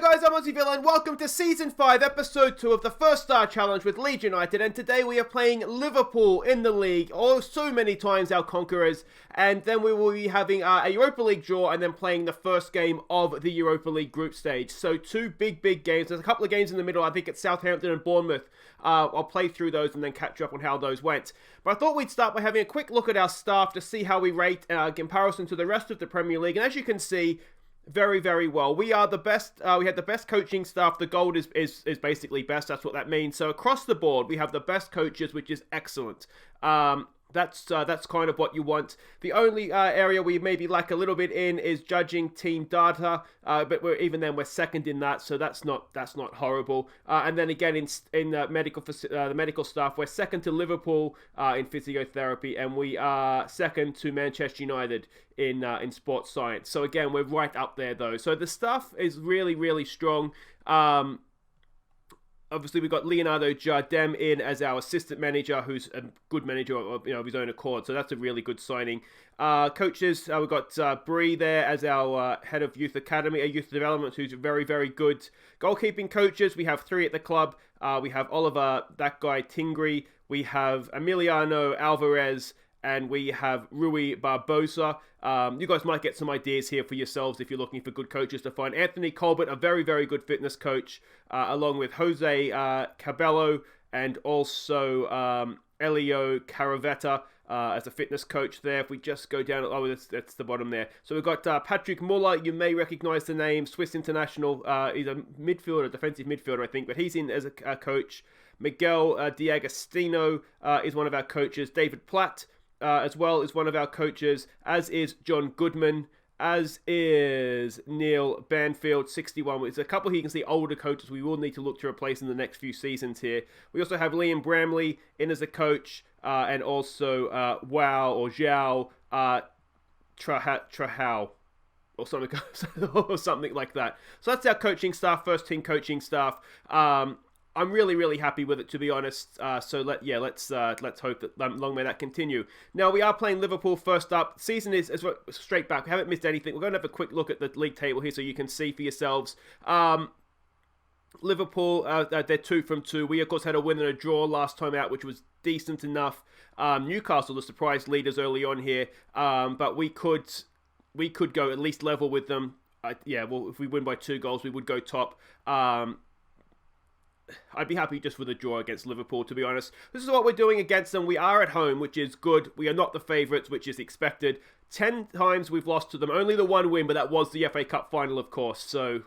Hi guys, I'm Aussie and welcome to Season 5, Episode 2 of the First Star Challenge with Leeds United, and today we are playing Liverpool in the league, so many times our conquerors, and then we will be having a Europa League draw and then playing the first game of the Europa League group stage. So two big games. There's a couple of games in the middle. I think it's Southampton and Bournemouth. I'll play through those and then catch up on how those went. But I thought we'd start by having a quick look at our staff to see how we rate in comparison to the rest of the Premier League, and as you can see, very well. We are the best. We had the best coaching staff. The gold is basically best. That's what that means. So across the board, we have the best coaches, which is excellent. That's kind of what you want. The only area we maybe lack a little bit in is judging team data, but we're second in that, so that's not horrible. And then again in the medical staff, we're second to Liverpool in physiotherapy, and we are second to Manchester United in sports science. So again, we're right up there though. So the staff is really strong. Obviously, we've got Leonardo Jardem in as our assistant manager, who's a good manager of his own accord. So that's a really good signing. Coaches, we've got Bree there as our head of youth academy, youth development, who's very good. Goalkeeping coaches, we have 3 at the club. We have Oliver, that guy Tingri. We have Emiliano Alvarez, and we have Rui Barbosa. You guys might get some ideas here for yourselves if you're looking for good coaches to find. Anthony Colbert, a very good fitness coach, along with Jose Cabello and also Elio Caravetta as a fitness coach there. If we just go down, that's the bottom there. So we've got Patrick Muller. You may recognize the name, Swiss international. He's a midfielder, defensive midfielder, I think, but he's in as a coach. Miguel Diagostino is one of our coaches. David Platt as well is one of our coaches, as is John Goodman, as is Neil Banfield, 61. It's a couple you can see older coaches we will need to look to replace in the next few seasons here. We also have Liam Bramley in as a coach, and also Zhao Trahau, or something like that. So that's our coaching staff, first team coaching staff. I'm really happy with it, to be honest. So let's hope that long may that continue. Now we are playing Liverpool first up. Season is straight back. We haven't missed anything. We're going to have a quick look at the league table here so you can see for yourselves. Liverpool, they're 2 from 2. We of course had a win and a draw last time out, which was decent enough. Newcastle, the surprise leaders early on here, but we could go at least level with them. If we win by 2 goals, we would go top. I'd be happy just with a draw against Liverpool, to be honest. This is what we're doing against them. We are at home, which is good. We are not the favourites, which is expected. 10 times we've lost to them. Only the 1 win, but that was the FA Cup final, of course. So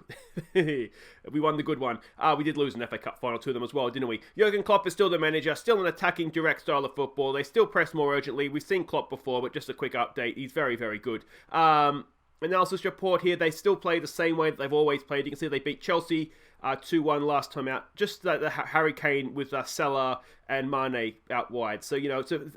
we won the good one. We did lose an FA Cup final to them as well, didn't we? Jurgen Klopp is still the manager, still an attacking, direct style of football. They still press more urgently. We've seen Klopp before, but just a quick update. He's very good. Analysis report here. They still play the same way that they've always played. You can see they beat Chelsea 2-1 last time out. Just the Harry Kane with Salah and Mane out wide. So,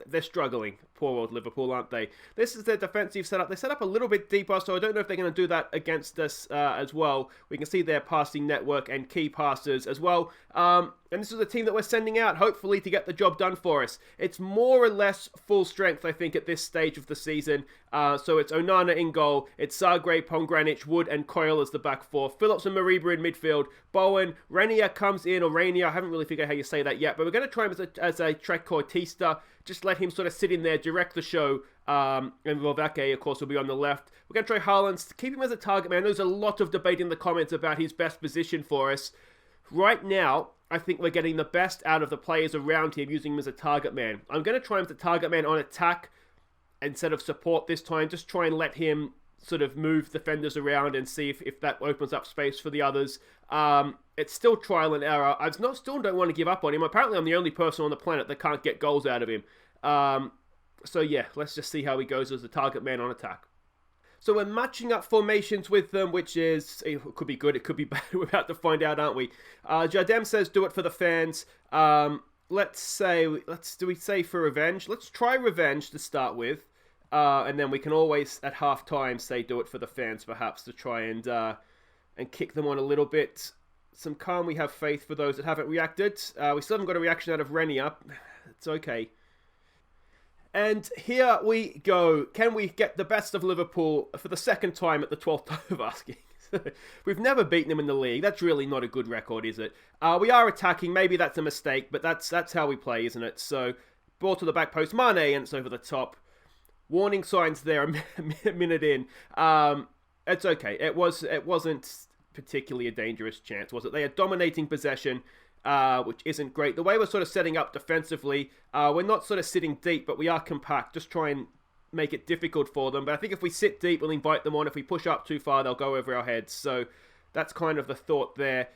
they're struggling. Poor old Liverpool, aren't they? This is their defensive setup. They set up a little bit deeper, so I don't know if they're going to do that against us as well. We can see their passing network and key passers as well. And this is a team that we're sending out, hopefully, to get the job done for us. It's more or less full strength, I think, at this stage of the season. So it's Onana in goal. It's Sagre, Pongranich, Wood, and Coyle as the back 4. Phillips and Mariba in midfield. Bowen, Renier comes in, or Rainier. I haven't really figured out how you say that yet, but we're going to try him as a trequartista. Just let him sort of sit in there, direct the show. And Volvake, of course, will be on the left. We're going to try Haaland, keep him as a target man. There's a lot of debate in the comments about his best position for us. Right now, I think we're getting the best out of the players around him, using him as a target man. I'm going to try him as a target man on attack instead of support this time. Just try and let him sort of move defenders around and see if that opens up space for the others. It's still trial and error. Still don't want to give up on him. Apparently, I'm the only person on the planet that can't get goals out of him. So yeah, let's just see how he goes as a target man on attack. So we're matching up formations with them, which is, it could be good, it could be bad. We're about to find out, aren't we? Jardem says, do it for the fans. Do we say for revenge? Let's try revenge to start with. And then we can always, at half-time, say do it for the fans, perhaps, to try and kick them on a little bit. Some calm, we have faith for those that haven't reacted. We still haven't got a reaction out of Renier. It's okay. And here we go. Can we get the best of Liverpool for the second time at the 12th time of asking? We've never beaten them in the league. That's really not a good record, is it? We are attacking. Maybe that's a mistake, but that's how we play, isn't it? So, ball to the back post. Mane, and it's over the top. Warning signs there a minute in. It's okay. It wasn't particularly a dangerous chance, was it? They are dominating possession, which isn't great. The way we're sort of setting up defensively, we're not sort of sitting deep, but we are compact. Just try and make it difficult for them. But I think if we sit deep, we'll invite them on. If we push up too far, they'll go over our heads. So that's kind of the thought there.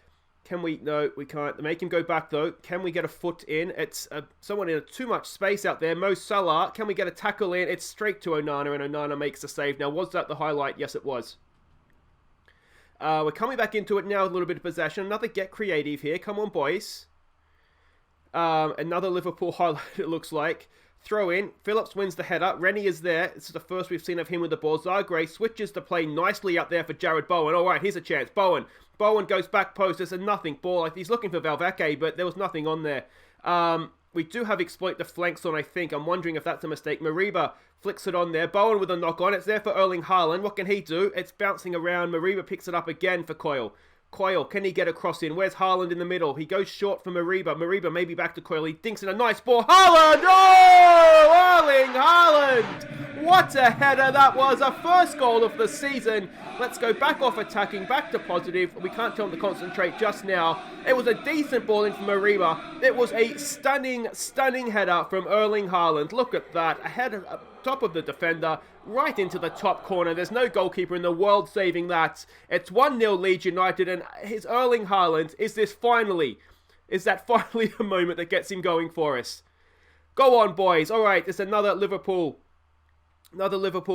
Can we? No, we can't. Make him go back, though. Can we get a foot in? It's someone in too much space out there. Mo Salah. Can we get a tackle in? It's straight to Onana, and Onana makes the save. Now, was that the highlight? Yes, it was. We're coming back into it now with a little bit of possession. Another get creative here. Come on, boys. Another Liverpool highlight, it looks like. Throw in. Phillips wins the header. Rennie is there. This is the first we've seen of him with the ball. Zagreb switches the play nicely up there for Jared Bowen. All right, here's a chance. Bowen goes back post. There's a nothing ball. Like, he's looking for Valverde, but there was nothing on there. We do have exploit the flanks on, I think. I'm wondering if that's a mistake. Mariba flicks it on there. Bowen with a knock on. It's there for Erling Haaland. What can he do? It's bouncing around. Mariba picks it up again for Coyle. Coyle, can he get a cross in? Where's Haaland in the middle? He goes short for Mariba. Mariba maybe back to Coyle. He dinks in a nice ball. Haaland! Oh! Erling Haaland! What a header that was. Our first goal of the season. Let's go back off attacking, back to positive. We can't tell him to concentrate just now. It was a decent ball in from Mariba. It was a stunning, stunning header from Erling Haaland. Look at that. A header up top of the defender, right into the top corner. There's no goalkeeper in the world saving that. It's 1-0 Leeds United, and his Erling Haaland, is that finally a moment that gets him going for us? Go on, boys. All right, it's another Liverpool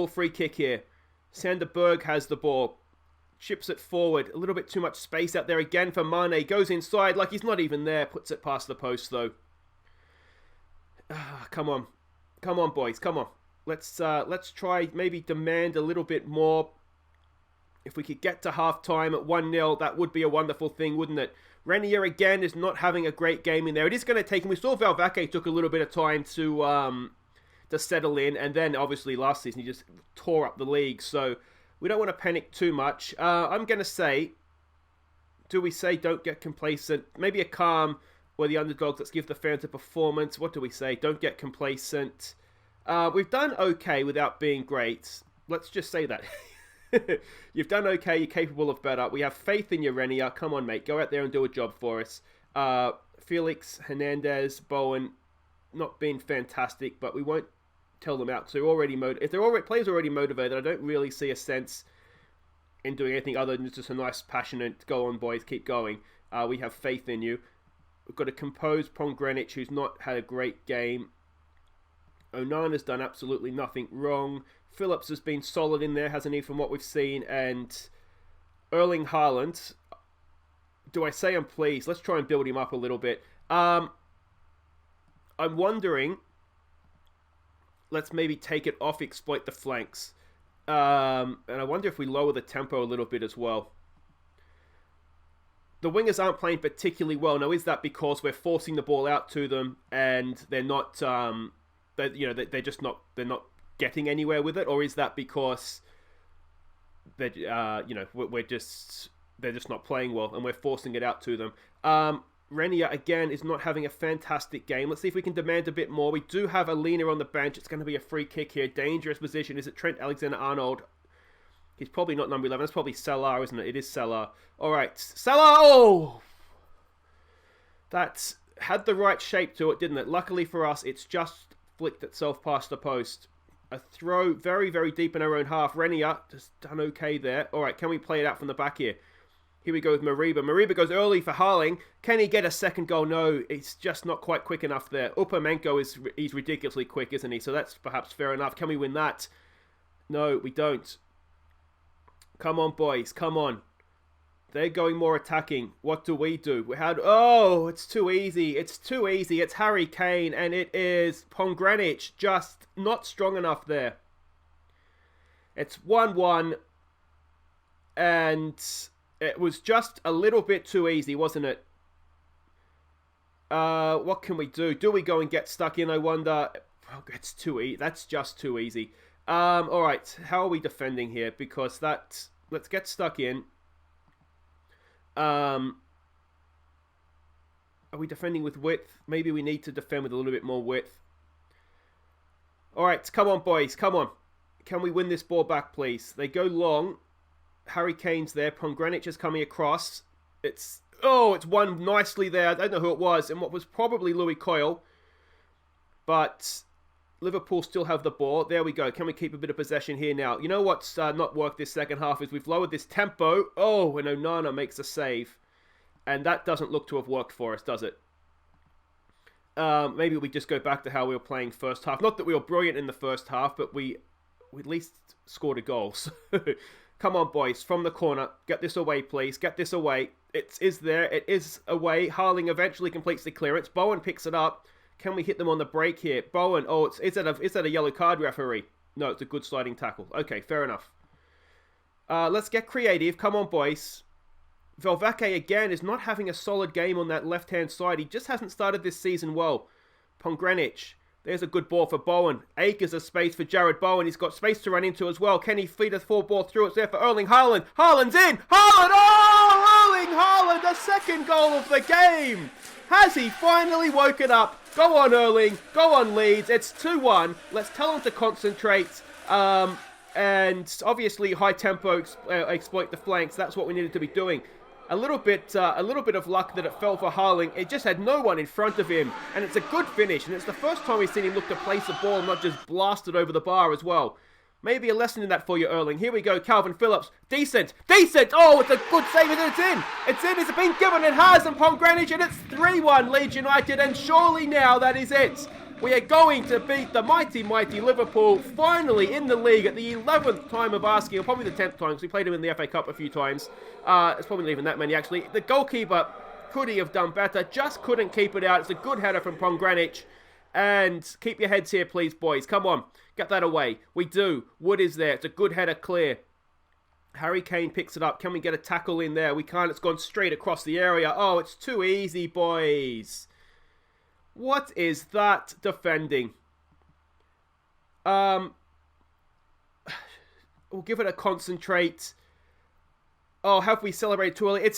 free kick here. Sander Berg has the ball. Chips it forward. A little bit too much space out there again for Mane. Goes inside like he's not even there. Puts it past the post, though. Come on. Come on, boys. Come on. Let's try, maybe demand a little bit more. If we could get to half-time at 1-0, that would be a wonderful thing, wouldn't it? Renier, again, is not having a great game in there. It is going to take him. We saw Valverde took a little bit of time to settle in, and then obviously last season he just tore up the league, so we don't want to panic too much. I'm going to say, do we say don't get complacent? Maybe a calm, we're the underdogs, let's give the fans a performance. What do we say? Don't get complacent. We've done okay without being great. Let's just say that. You've done okay, you're capable of better. We have faith in you, Renier. Come on, mate, go out there and do a job for us. Felix, Hernandez, Bowen, not been fantastic, but we won't tell them out. So if players are already motivated, I don't really see a sense in doing anything other than just a nice, passionate, go on, boys, keep going. We have faith in you. We've got a composed Pomgranic who's not had a great game. Onana's done absolutely nothing wrong. Phillips has been solid in there, hasn't he, from what we've seen. And Erling Haaland, do I say I'm pleased? Let's try and build him up a little bit. I'm wondering, let's maybe take it off, exploit the flanks. And I wonder if we lower the tempo a little bit as well. The wingers aren't playing particularly well. Now, is that because we're forcing the ball out to them and they're not, they're not getting anywhere with it, or is that because they're just not playing well and we're forcing it out to them? Renier, again, is not having a fantastic game. Let's see if we can demand a bit more. We do have Alina on the bench. It's going to be a free kick here. Dangerous position. Is it Trent Alexander-Arnold? He's probably not number 11. That's probably Salah, isn't it? It is Salah. All right. Salah! Oh! That had the right shape to it, didn't it? Luckily for us, it's just flicked itself past the post. A throw very, very deep in our own half. Renier just done okay there. All right, can we play it out from the back here? Here we go with Mariba. Mariba goes early for Harling. Can he get a second goal? No, it's just not quite quick enough there. Upamenko he's ridiculously quick, isn't he? So that's perhaps fair enough. Can we win that? No, we don't. Come on, boys. Come on. They're going more attacking. What do? Oh, it's too easy. It's too easy. It's Harry Kane, and it is Pomgranic. Just not strong enough there. It's 1-1, and it was just a little bit too easy, wasn't it? What can we do? Do we go and get stuck in, I wonder? Oh, it's too easy. That's just too easy. All right. How are we defending here? Because let's get stuck in. Are we defending with width? Maybe we need to defend with a little bit more width. All right, come on, boys. Come on. Can we win this ball back, please? They go long. Harry Kane's there. Pomgranic is coming across. It's won nicely there. I don't know who it was, and what was probably Louis Coyle. But Liverpool still have the ball. There we go. Can we keep a bit of possession here now? You know what's not worked this second half is we've lowered this tempo. Oh, and Onana makes a save. And that doesn't look to have worked for us, does it? Maybe we just go back to how we were playing first half. Not that we were brilliant in the first half, but we at least scored a goal. So come on, boys. From the corner. Get this away, please. Get this away. It is there. It is away. Harling eventually completes the clearance. Bowen picks it up. Can we hit them on the break here? Bowen. Oh, is that a yellow card, referee? No, it's a good sliding tackle. Okay, fair enough. Let's get creative. Come on, boys. Fenerbache, again, is not having a solid game on that left-hand side. He just hasn't started this season well. Pomgranic. There's a good ball for Bowen. Acres of space for Jared Bowen. He's got space to run into as well. Can he feed a full ball through? It's there for Erling Haaland. Haaland's in! Haaland! Oh! Erling Haaland, the second goal of the game! Has he finally woken up? Go on, Erling. Go on, Leeds. It's 2-1. Let's tell him to concentrate. And obviously, high tempo, exploit the flanks. That's what we needed to be doing. A little bit of luck that it fell for Harling. It just had no one in front of him, and it's a good finish. And it's the first time we've seen him look to place the ball, not just blast it over the bar as well. Maybe a lesson in that for you, Erling. Here we go, Calvin Phillips. Decent! Oh, it's a good save, and it's in! It's been given, it has, and Pomgranic, and it's 3-1 Leeds United, and surely now that is it. We are going to beat the mighty, mighty Liverpool, finally in the league at the 11th time of asking, or probably the 10th time, because we played him in the FA Cup a few times. It's probably not even that many, actually. The goalkeeper, could he have done better? Just couldn't keep it out. It's a good header from Pomgranic. And keep your heads here, please, boys. Come on, get that away. We do. Wood is there. It's a good header, clear. Harry Kane picks it up. Can we get a tackle in there? We can't. It's gone straight across the area. Oh, it's too easy, boys. What is that defending? We'll give it a concentrate. Oh, have we celebrated too early?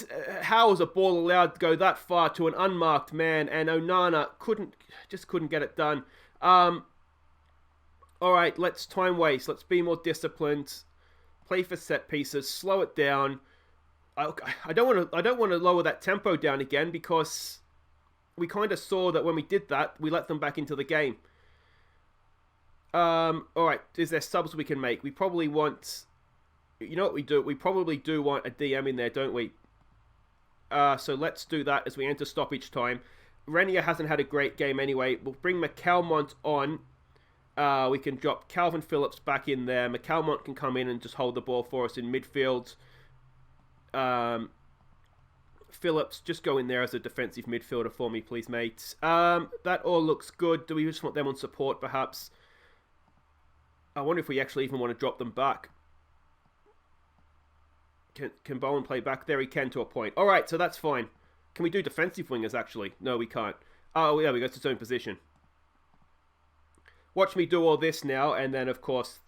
How is a ball allowed to go that far to an unmarked man? And Onana just couldn't get it done. All right, let's time waste. Let's be more disciplined. Play for set pieces. Slow it down. I don't want to lower that tempo down again, because we kind of saw that when we did that, we let them back into the game. All right, is there subs we can make? We probably want... You know what we do? We probably do want a DM in there, don't we? So let's do that as we enter stoppage time. Renier hasn't had a great game anyway. We'll bring McCalmont on. We can drop Calvin Phillips back in there. McCalmont can come in and just hold the ball for us in midfield. Phillips, just go in there as a defensive midfielder for me, please, mate. That all looks good. Do we just want them on support, perhaps? I wonder if we actually even want to drop them back. Can Bowen play back? There he can, to a point. All right, so that's fine. Can we do defensive wingers, actually? No, we can't. Oh, yeah, we got to its own position. Watch me do all this now, and then, of course,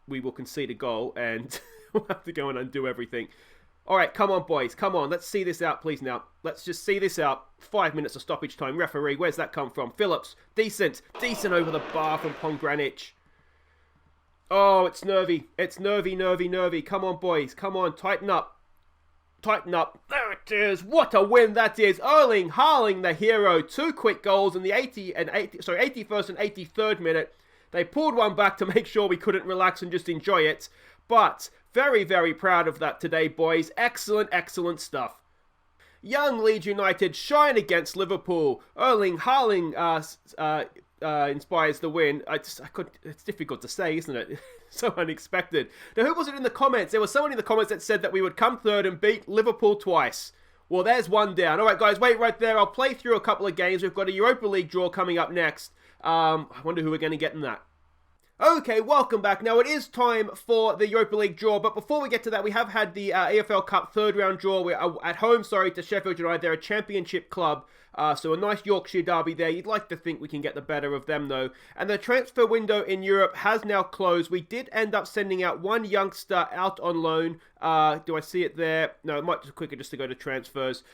we will concede a goal, and we'll have to go and undo everything. All right, come on, boys. Come on. Let's see this out, please, now. Let's just see this out. 5 minutes of stoppage time. Referee, where's that come from? Phillips, decent. Decent over the bar from Pomgranic. Oh, it's nervy. It's nervy. Come on, boys. Come on, tighten up. Tighten up. There it is. What a win that is. Erling Haaland, the hero. 2 quick goals in the 81st and 83rd minute. They pulled one back to make sure we couldn't relax and just enjoy it. But very, very proud of that today, boys. Excellent, excellent stuff. Young Leeds United shine against Liverpool. Erling Haaland inspires the win. It's difficult to say, isn't it? So unexpected. Now, who was it in the comments? There was someone in the comments that said that we would come third and beat Liverpool twice. Well, there's one down. All right, guys, wait right there. I'll play through a couple of games. We've got a Europa League draw coming up next. I wonder who we're going to get in that. Okay, welcome back. Now it is time for the Europa League draw, but before we get to that, we have had the AFL Cup third round draw. We're at home, to Sheffield United. They're a championship club, so a nice Yorkshire derby there. You'd like to think we can get the better of them, though. And the transfer window in Europe has now closed. We did end up sending out one youngster out on loan. Do I see it there? No, it might be quicker just to go to transfers.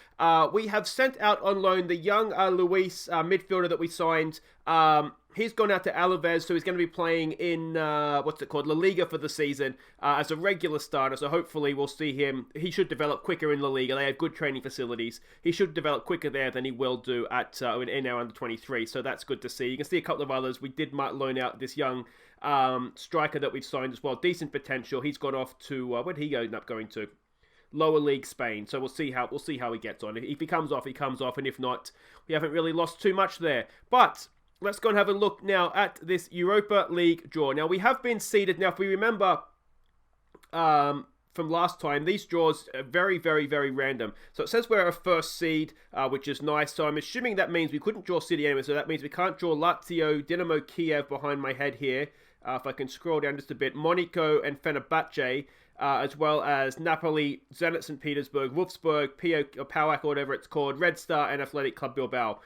We have sent out on loan the young Luis midfielder that we signed. He's gone out to Alaves, so he's going to be playing in, La Liga for the season as a regular starter. So hopefully we'll see him. He should develop quicker in La Liga. They have good training facilities. He should develop quicker there than he will do at in our under-23. So that's good to see. You can see a couple of others. We did loan out this young striker that we've signed as well. Decent potential. He's gone off to, where did he end up going to? Lower League Spain. So we'll see how he gets on. If he comes off, he comes off. And if not, we haven't really lost too much there. But let's go and have a look now at this Europa League draw. Now, we have been seeded. Now, if we remember from last time, these draws are very, very, very random. So it says we're a first seed, which is nice. So I'm assuming that means we couldn't draw City anyway. So that means we can't draw Lazio, Dinamo Kiev behind my head here. If I can scroll down just a bit. Monaco and Fenerbache, as well as Napoli, Zenit St. Petersburg, Wolfsburg, PAOK, or whatever it's called, Red Star, and Athletic Club Bilbao.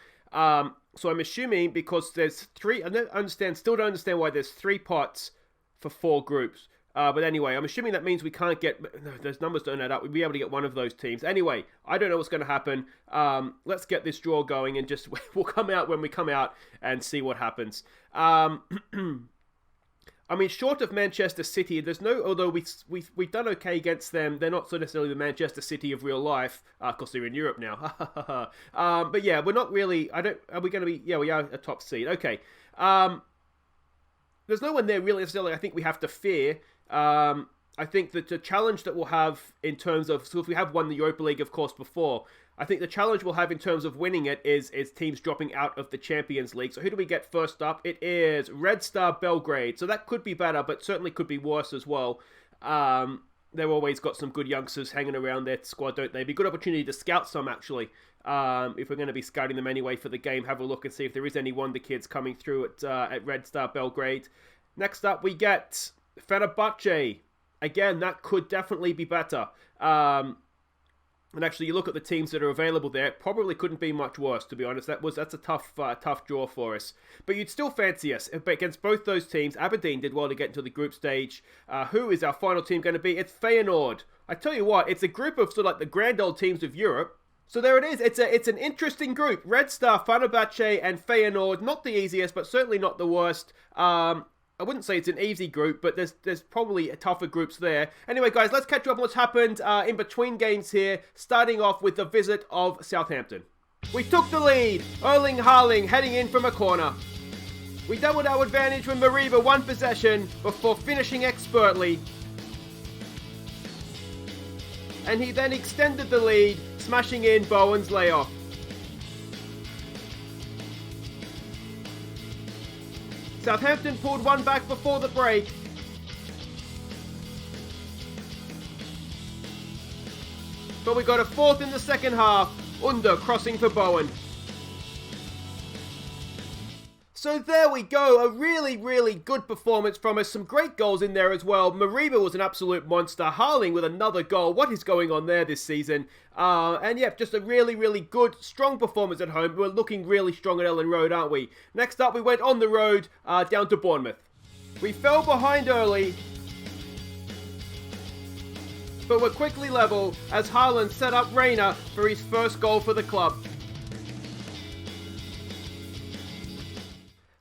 So I'm assuming because there's three, still don't understand why there's 3 pots for 4 groups. But anyway, I'm assuming that means we can't get, those numbers don't add up. We'll be able to get one of those teams. Anyway, I don't know what's going to happen. Let's get this draw going and just, we'll come out when we come out and see what happens. I mean, short of Manchester City, there's no, although we've done okay against them, they're not so necessarily the Manchester City of real life, because they're in Europe now. But yeah, we're not really, are we going to be, yeah, we are a top seed. Okay. There's no one there really necessarily I think we have to fear. I think that the challenge that we'll have in terms of, so if we have won the Europa League, of course, before, I think the challenge we'll have in terms of winning it is teams dropping out of the Champions League. So who do we get first up? It is Red Star Belgrade. So that could be better, but certainly could be worse as well. They've always got some good youngsters hanging around their squad, don't they? It'd be a good opportunity to scout some, actually. If we're going to be scouting them anyway for the game, have a look and see if there is any wonder kids coming through at Red Star Belgrade. Next up, we get Fenerbahce. Again, that could definitely be better. And actually, you look at the teams that are available there, it probably couldn't be much worse, to be honest. That's a tough draw for us. But you'd still fancy us. But against both those teams, Aberdeen did well to get into the group stage. Who is our final team going to be? It's Feyenoord. I tell you what, it's a group of sort of like the grand old teams of Europe. So there it is. It's an interesting group. Red Star, Fenerbahce, and Feyenoord. Not the easiest, but certainly not the worst. I wouldn't say it's an easy group, but there's probably tougher groups there. Anyway, guys, let's catch up on what's happened in between games here, starting off with the visit of Southampton. We took the lead, Erling Haaland heading in from a corner. We doubled our advantage when Mariba won possession before finishing expertly. And he then extended the lead, smashing in Bowen's layoff. Southampton pulled one back before the break. But we got a fourth in the second half, Under crossing for Bowen. So there we go, a really, really good performance from us. Some great goals in there as well. Mariba was an absolute monster. Haaland with another goal. What is going on there this season? And yeah, just a really, really good, strong performance at home. We're looking really strong at Elland Road, aren't we? Next up, we went on the road down to Bournemouth. We fell behind early, but were quickly level as Haaland set up Reina for his first goal for the club.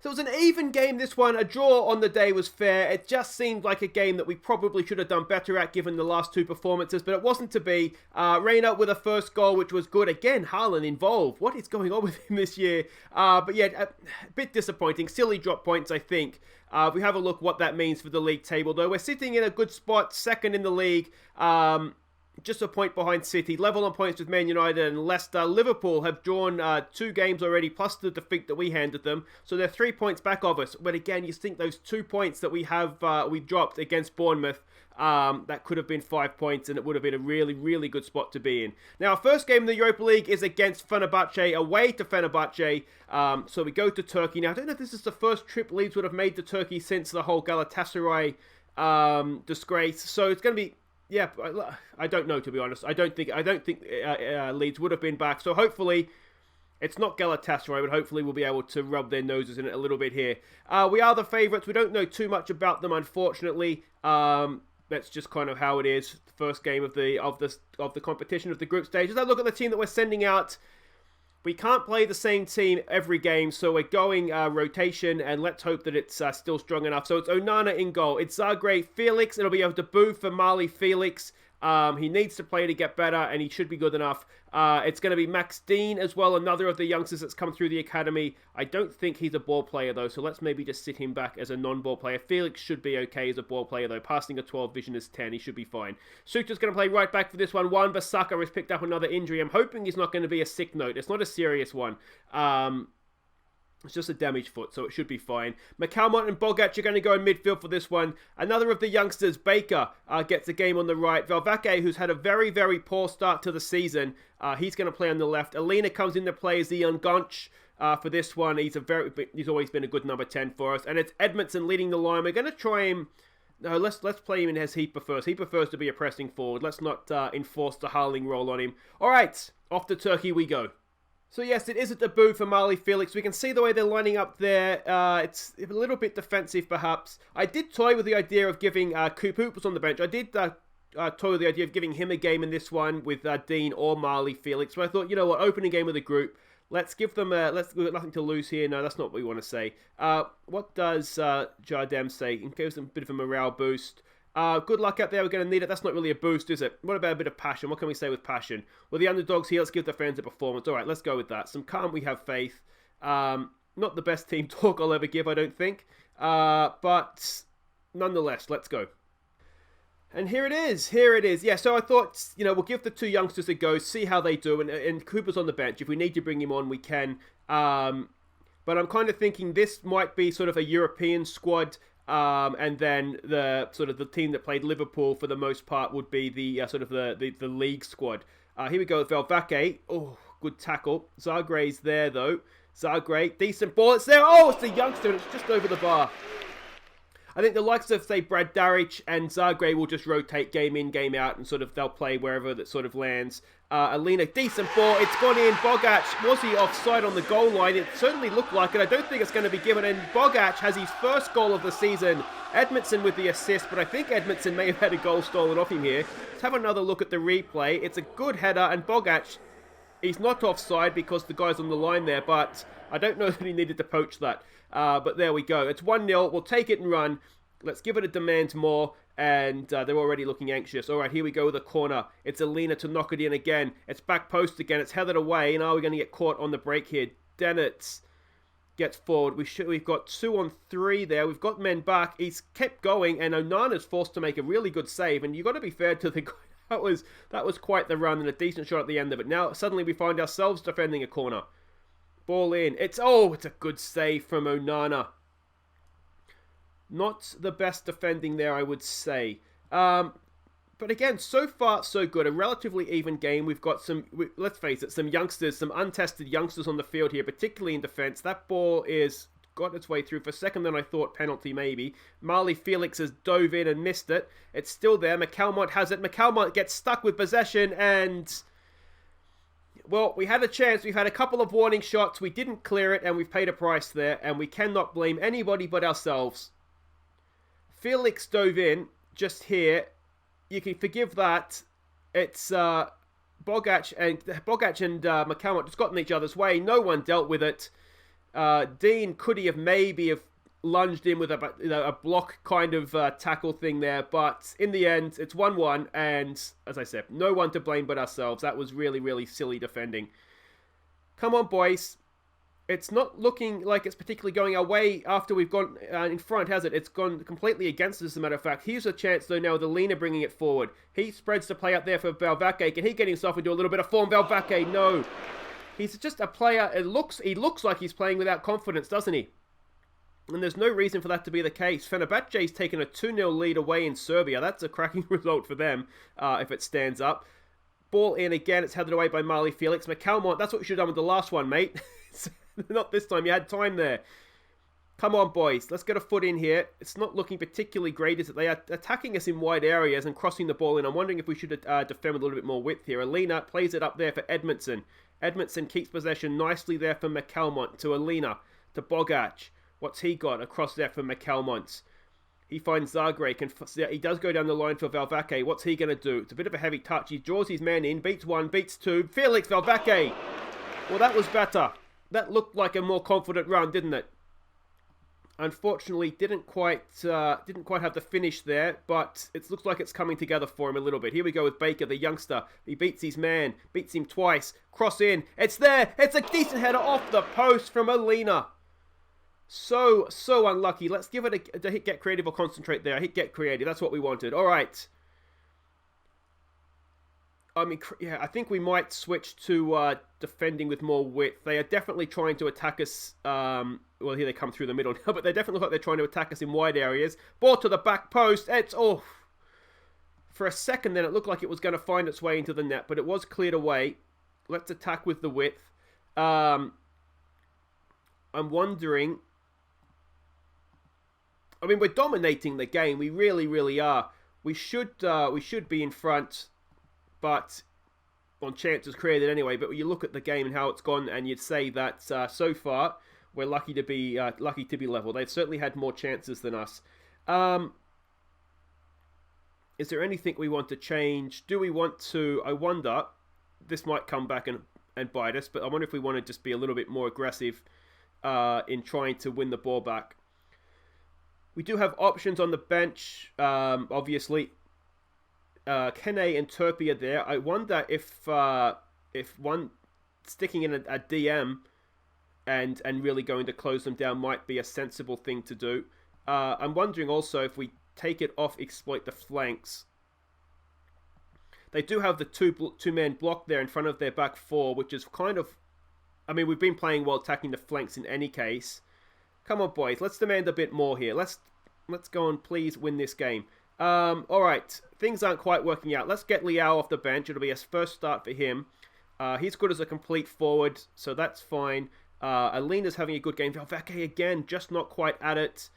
So it was an even game, this one. A draw on the day was fair. It just seemed like a game that we probably should have done better at given the last 2 performances, but it wasn't to be. Reina with a first goal, which was good. Again, Haaland involved. What is going on with him this year? But yeah, a bit disappointing. Silly drop points, I think. We have a look what that means for the league table, though. We're sitting in a good spot, second in the league. just a point behind City, level on points with Man United and Leicester. Liverpool have drawn 2 games already, plus the defeat that we handed them. So they're 3 points back of us. But again, you think those 2 points that we dropped against Bournemouth, that could have been 5 points, and it would have been a really, really good spot to be in. Now, our first game in the Europa League is against Fenerbahce, away to Fenerbahce. So we go to Turkey. Now, I don't know if this is the first trip Leeds would have made to Turkey since the whole Galatasaray disgrace. So it's going to be... Yeah, I don't know, to be honest. I don't think Leeds would have been back. So hopefully, it's not Galatasaray, but hopefully we'll be able to rub their noses in it a little bit here. We are the favourites. We don't know too much about them, unfortunately. That's just kind of how it is. The first game of the competition of the group stage. As I look at the team that we're sending out, we can't play the same team every game, so we're going rotation, and let's hope that it's still strong enough. So it's Onana in goal. It's Zagreb, Felix. It'll be a debut for Mali Felix. He needs to play to get better, and he should be good enough. It's going to be Max Dean as well, another of the youngsters that's come through the academy. I don't think he's a ball player, though, so let's maybe just sit him back as a non-ball player. Felix should be okay as a ball player, though. Passing a 12, vision is 10. He should be fine. Suter's going to play right back for this one. Wan-Bissaka has picked up another injury. I'm hoping he's not going to be a sick note. It's not a serious one. It's just a damaged foot, so it should be fine. McCalmont and Bogac are going to go in midfield for this one. Another of the youngsters, Baker, gets a game on the right. Fenerbache, who's had a very, very poor start to the season, he's going to play on the left. Alina comes into play as the young Gonch for this one. He's always been a good number 10 for us. And it's Edmondson leading the line. We're going to try him... No, let's play him in as he prefers. He prefers to be a pressing forward. Let's not enforce the Harling role on him. All right, off to Turkey we go. So yes, it is a debut for Mali Felix. We can see the way they're lining up there. It's a little bit defensive, perhaps. I did toy with the idea of giving Coop was on the bench. I did toy with the idea of giving him a game in this one with Dean or Mali Felix. But I thought, you know what, opening game of the group. Let's give them we've got nothing to lose here. No, that's not what we want to say. What does Jardem say? It gives them a bit of a morale boost. Good luck out there. We're going to need it. That's not really a boost, is it? What about a bit of passion? What can we say with passion? Well, the underdogs here. Let's give the fans a performance. All right, let's go with that. Some calm. We have faith. Not the best team talk I'll ever give, I don't think. But nonetheless, let's go. And here it is. Here it is. Yeah, so I thought, we'll give the 2 youngsters a go, see how they do. And Cooper's on the bench. If we need to bring him on, we can. But I'm kind of thinking this might be sort of a European squad. And then the team that played Liverpool for the most part would be the the league squad. Here we go with Fenerbache. Oh, good tackle. Zagre's there though. Zagreb, decent ball. It's there. Oh, it's the youngster. It's just over the bar. I think the likes of, say, Brad Daric and Zagreb will just rotate game in, game out, and they'll play wherever that lands. Alina, decent ball. It's gone in. Bogac, was he offside on the goal line? It certainly looked like it. I don't think it's going to be given. And Bogac has his first goal of the season. Edmondson with the assist, but I think Edmondson may have had a goal stolen off him here. Let's have another look at the replay. It's a good header, and Bogac, he's not offside because the guy's on the line there, but I don't know that he needed to poach that. But there we go. It's 1-0. We'll take it and run. Let's give it a demand more. And they're already looking anxious. All right, here we go with a corner. It's Alina to knock it in again. It's back post again. It's headed away. And are we going to get caught on the break here? Dennett gets forward. We've got 2 on 3 there. We've got men back. He's kept going. And Onana's forced to make a really good save. And you've got to be fair to the guy. That was quite the run and a decent shot at the end of it. Now, suddenly we find ourselves defending a corner. Ball in. It's a good save from Onana. Not the best defending there, I would say. But again, so far, so good. A relatively even game. We've got let's face it, some youngsters, some untested youngsters on the field here, particularly in defence. That ball is got its way through for a second than I thought. Penalty, maybe. Mali Felix has dove in and missed it. It's still there. McCalmont has it. McCalmont gets stuck with possession and... Well, we had a chance. We've had a couple of warning shots. We didn't clear it and we've paid a price there. And we cannot blame anybody but ourselves. Felix dove in just here. You can forgive that. It's Bogac and McCalmont just got in each other's way. No one dealt with it. Dean could he have maybe lunged in with a block kind of tackle thing there, but in the end it's 1-1, and as I said, no one to blame but ourselves. That was really, really silly defending. Come on, boys. It's not looking like it's particularly going our way after we've gone in front, has it? It's gone completely against us, as a matter of fact. Here's a chance, though, now with Elland bringing it forward. He spreads the play out there for Fenerbache. Can he get himself into a little bit of form? Fenerbache, no. He's just a player. He looks like he's playing without confidence, doesn't he? And there's no reason for that to be the case. Fenerbahce's taken a 2-0 lead away in Serbia. That's a cracking result for them if it stands up. Ball in again. It's headed away by Marley Felix. McCalmont, that's what we should have done with the last one, mate. Not this time. You had time there. Come on, boys. Let's get a foot in here. It's not looking particularly great, is it? They are attacking us in wide areas and crossing the ball in. I'm wondering if we should defend with a little bit more width here. Alina plays it up there for Edmondson. Edmondson keeps possession nicely there for McCalmont. To Alina. To Bogac. What's he got across there for McCalmont? He finds Zagreb. He does go down the line for Fenerbache. What's he going to do? It's a bit of a heavy touch. He draws his man in. Beats one. Beats two. Felix Fenerbache. Well, that was better. That looked like a more confident run, didn't it? Unfortunately, didn't quite have the finish there, but it looks like it's coming together for him a little bit. Here we go with Baker, the youngster. He beats his man, beats him twice. Cross in. It's there. It's a decent header off the post from Alina. So unlucky. Let's give it a hit get creative or concentrate there. Hit get creative. That's what we wanted. All right. I mean, yeah, I think we might switch to defending with more width. They are definitely trying to attack us. Well, here they come through the middle now, but they definitely look like they're trying to attack us in wide areas. Ball to the back post. It's off. For a second then, it looked like it was going to find its way into the net, but it was cleared away. Let's attack with the width. I'm wondering... I mean, we're dominating the game. We really, really are. We should be in front, but on chances created anyway. But when you look at the game and how it's gone, and you'd say that so far we're lucky to be level. They've certainly had more chances than us. Is there anything we want to change? Do we want to? I wonder. This might come back and bite us, but I wonder if we want to just be a little bit more aggressive in trying to win the ball back. We do have options on the bench, obviously. Kene and Turpie are there. I wonder if one sticking in a DM and really going to close them down might be a sensible thing to do. I'm wondering also if we take it off, exploit the flanks. They do have the two-man block there in front of their back four, which is kind of... I mean, we've been playing well attacking the flanks in any case. Come on, boys. Let's demand a bit more here. Let's go and please win this game. All right. Things aren't quite working out. Let's get Liao off the bench. It'll be a first start for him. He's good as a complete forward, so that's fine. Alina's having a good game. Fenerbache again, just not quite at it.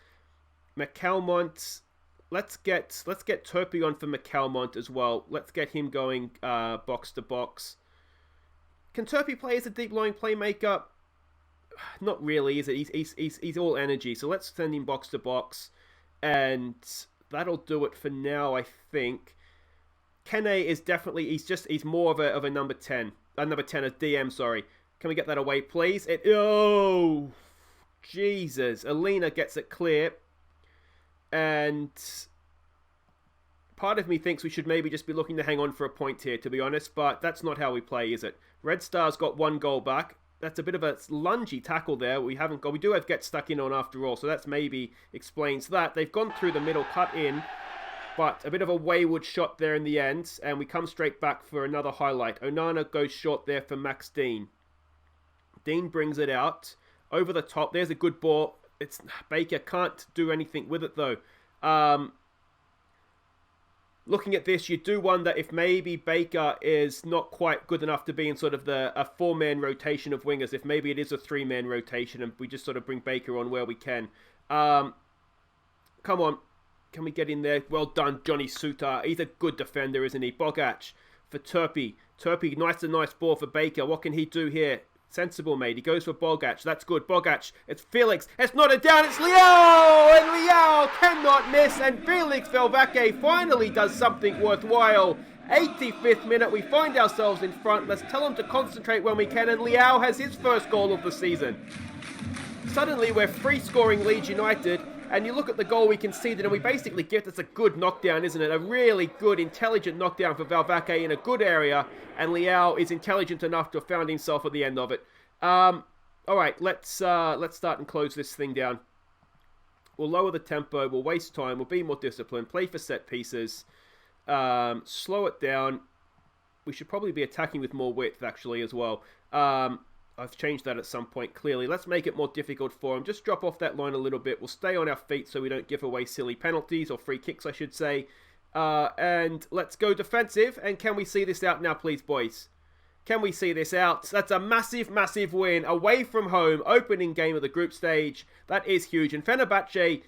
McCalmont. Let's get Turpie on for McCalmont as well. Let's get him going box to box. Can Turpie play as a deep-lying playmaker? Not really, is it? He's all energy. So let's send him box to box. And that'll do it for now, I think. Kene is definitely... He's more of a number 10. A number 10, a DM, sorry. Can we get that away, please? Oh! Jesus. Alina gets it clear. And... part of me thinks we should maybe just be looking to hang on for a point here, to be honest. But that's not how we play, is it? Red Star's got one goal back. That's a bit of a lungy tackle there. We do have get stuck in on after all, so that's maybe explains that. They've gone through the middle, cut in, but a bit of a wayward shot there in the end, and we come straight back for another highlight. Onana goes short there for Max Dean. Dean brings it out over the top. There's a good ball. Baker can't do anything with it though. Looking at this, you do wonder if maybe Baker is not quite good enough to be in sort of a four-man rotation of wingers. If maybe it is a three-man rotation and we just sort of bring Baker on where we can. Come on. Can we get in there? Well done, Johnny Sutar. He's a good defender, isn't he? Bogac for Turpie. Turpie, nice ball for Baker. What can he do here? Sensible, mate. He goes for Bogac. That's good. Bogac. It's Felix. It's not a down. It's Liao. And Liao cannot miss. And Felix Fenerbache finally does something worthwhile. 85th minute. We find ourselves in front. Let's tell him to concentrate when we can. And Liao has his first goal of the season. Suddenly, we're free-scoring Leeds United. And you look at the goal we conceded, and we basically get it's a good knockdown, isn't it? A really good, intelligent knockdown for Fenerbache in a good area. And Liao is intelligent enough to have found himself at the end of it. All right, let's start and close this thing down. We'll lower the tempo. We'll waste time. We'll be more disciplined. Play for set pieces. Slow it down. We should probably be attacking with more width, actually, as well. I've changed that at some point, clearly. Let's make it more difficult for them. Just drop off that line a little bit. We'll stay on our feet so we don't give away silly penalties, or free kicks, I should say. And let's go defensive. And can we see this out now, please, boys? Can we see this out? That's a massive, massive win. Away from home, opening game of the group stage. That is huge. And Fenerbahce,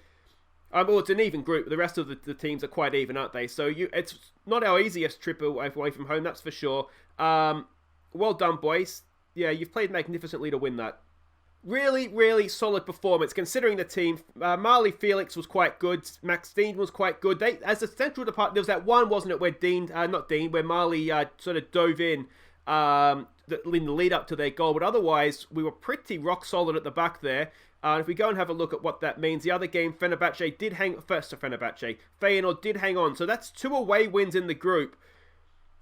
well, it's an even group. The rest of the teams are quite even, aren't they? So it's not our easiest trip away from home, that's for sure. Well done, boys. Yeah, you've played magnificently to win that. Really, really solid performance considering the team. Marley Felix was quite good. Max Dean was quite good. They, as a central department, there was that one, wasn't it, where Marley sort of dove in the lead up to their goal. But otherwise, we were pretty rock solid at the back there. If we go and have a look at what that means, the other game, Feyenoord did hang on. So that's 2 away wins in the group.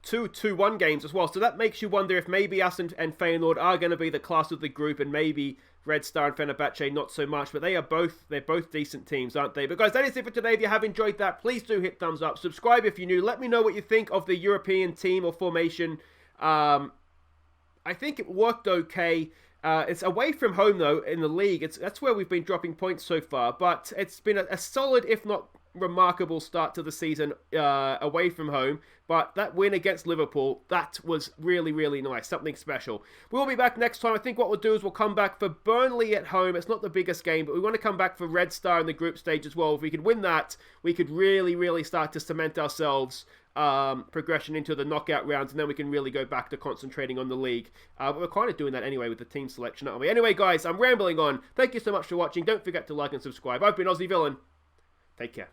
2 2-1 games as well. So that makes you wonder if maybe us and Feyenoord are going to be the class of the group, and maybe Red Star and Fenerbahce not so much. But they're both decent teams, aren't they? But guys, that is it for today. If you have enjoyed that, please do hit thumbs up. Subscribe if you're new. Let me know what you think of the European team or formation. I think it worked okay. It's away from home, though, in the league. That's where we've been dropping points so far. But it's been a solid, if not remarkable, start to the season away from home. But that win against Liverpool, that was really, really nice. Something special. We'll be back next time. I think what we'll do is we'll come back for Burnley at home. It's not the biggest game, but we want to come back for Red Star in the group stage as well. If we could win that, we could really, really start to cement ourselves progression into the knockout rounds, and then we can really go back to concentrating on the league. But we're kind of doing that anyway with the team selection, aren't we? Anyway, guys, I'm rambling on. Thank you so much for watching. Don't forget to like and subscribe. I've been Aussie Villain. Take care.